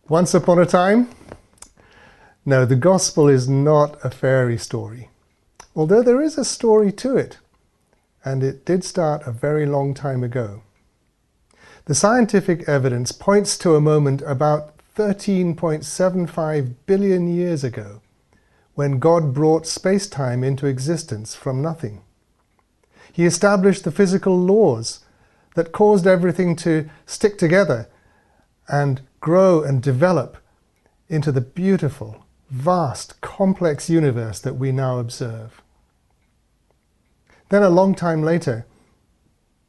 Once upon a time? No, the gospel is not a fairy story. Although there is a story to it, and it did start a very long time ago. The scientific evidence points to a moment about 13.75 billion years ago, when God brought space-time into existence from nothing. He established the physical laws that caused everything to stick together and grow and develop into the beautiful, vast, complex universe that we now observe. Then a long time later,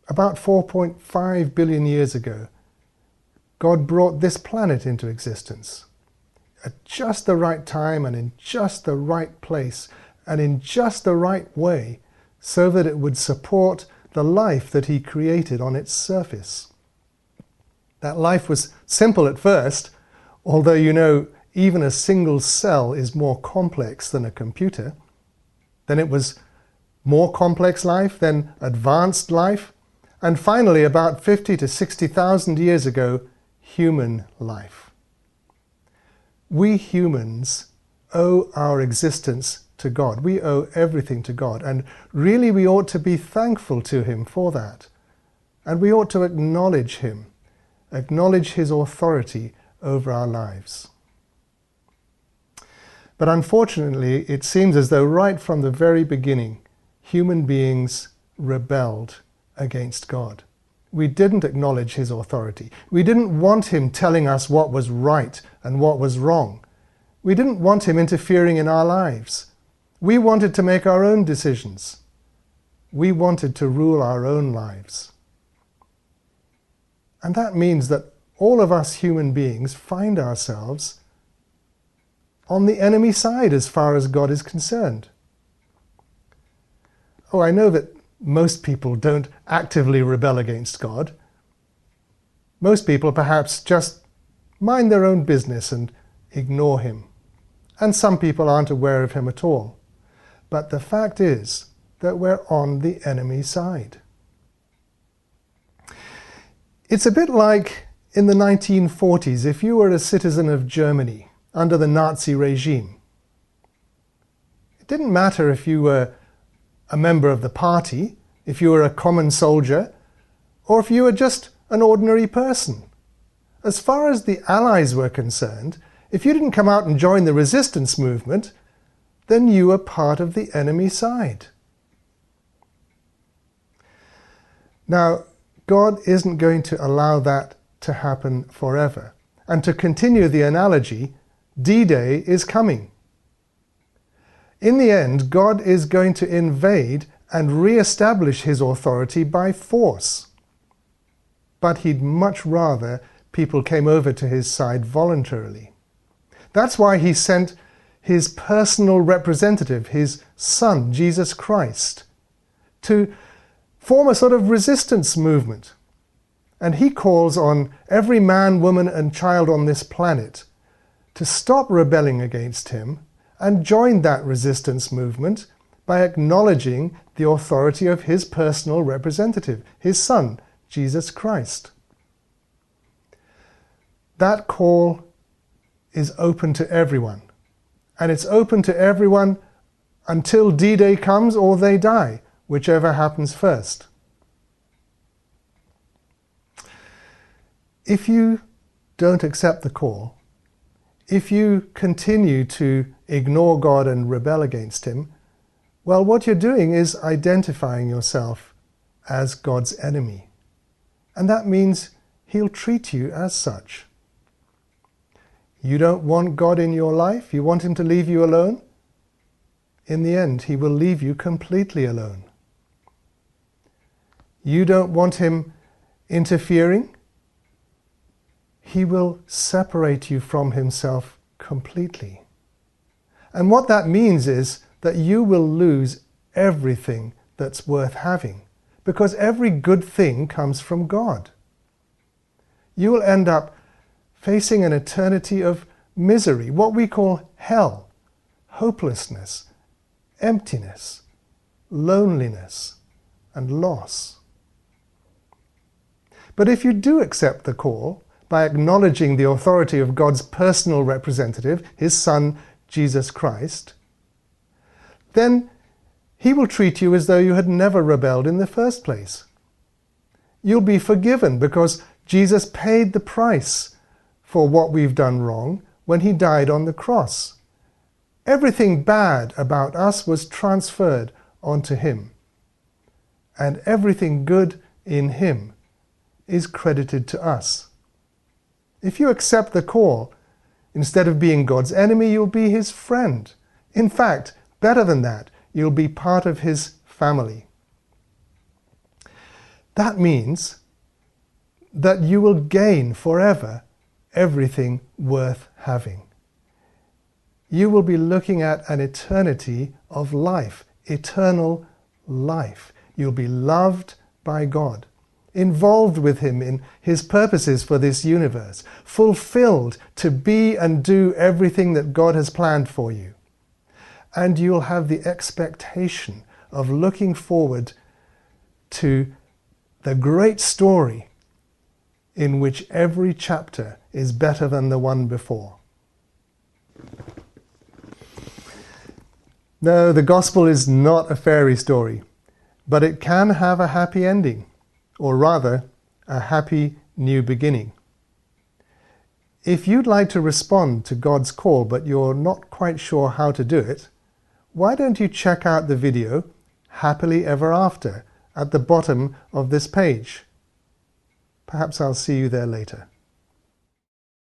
about 4.5 billion years ago, God brought this planet into existence at just the right time and in just the right place and in just the right way, so that it would support the life that He created on its surface. That life was simple at first, although you know even a single cell is more complex than a computer. Then it was more complex life, then advanced life, and finally about 50 to 60,000 years ago, human life. We humans owe our existence to God. We owe everything to God, and really we ought to be thankful to Him for that. And we ought to acknowledge Him, acknowledge His authority over our lives. But unfortunately, it seems as though right from the very beginning, human beings rebelled against God. We didn't acknowledge His authority. We didn't want Him telling us what was right and what was wrong. We didn't want Him interfering in our lives. We wanted to make our own decisions. We wanted to rule our own lives. And that means that all of us human beings find ourselves on the enemy side as far as God is concerned. Oh, I know that most people don't actively rebel against God. Most people perhaps just mind their own business and ignore Him. And some people aren't aware of Him at all. But the fact is that we're on the enemy side. It's a bit like in the 1940s, if you were a citizen of Germany under the Nazi regime. It didn't matter if you were a member of the party, if you were a common soldier, or if you were just an ordinary person. As far as the Allies were concerned, if you didn't come out and join the resistance movement, then you were part of the enemy side. Now, God isn't going to allow that to happen forever. And to continue the analogy, D-Day is coming. In the end, God is going to invade and re-establish His authority by force. But He'd much rather people came over to His side voluntarily. That's why He sent His personal representative, His Son, Jesus Christ, to form a sort of resistance movement. And He calls on every man, woman, and child on this planet to stop rebelling against Him and join that resistance movement by acknowledging the authority of His personal representative, His Son, Jesus Christ. That call is open to everyone. And it's open to everyone until D-Day comes or they die, whichever happens first. If you don't accept the call, if you continue to ignore God and rebel against Him, well, what you're doing is identifying yourself as God's enemy. And that means He'll treat you as such. You don't want God in your life? You want Him to leave you alone? In the end, He will leave you completely alone. You don't want Him interfering? He will separate you from Himself completely. And what that means is that you will lose everything that's worth having, because every good thing comes from God. You will end up facing an eternity of misery, what we call hell, hopelessness, emptiness, loneliness, and loss. But if you do accept the call, by acknowledging the authority of God's personal representative, his Son, Jesus Christ, then he will treat you as though you had never rebelled in the first place. You'll be forgiven because Jesus paid the price for what we've done wrong when he died on the cross. Everything bad about us was transferred onto him, and everything good in him is credited to us. If you accept the call, instead of being God's enemy, you'll be his friend. In fact, better than that, you'll be part of his family. That means that you will gain forever everything worth having. You will be looking at an eternity of life, eternal life. You'll be loved by God, involved with him in his purposes for this universe, fulfilled to be and do everything that God has planned for you. And you'll have the expectation of looking forward to the great story in which every chapter is better than the one before. No, the gospel is not a fairy story, but it can have a happy ending, or rather, a happy new beginning. If you'd like to respond to God's call, but you're not quite sure how to do it, why don't you check out the video, Happily Ever After, at the bottom of this page. Perhaps I'll see you there later.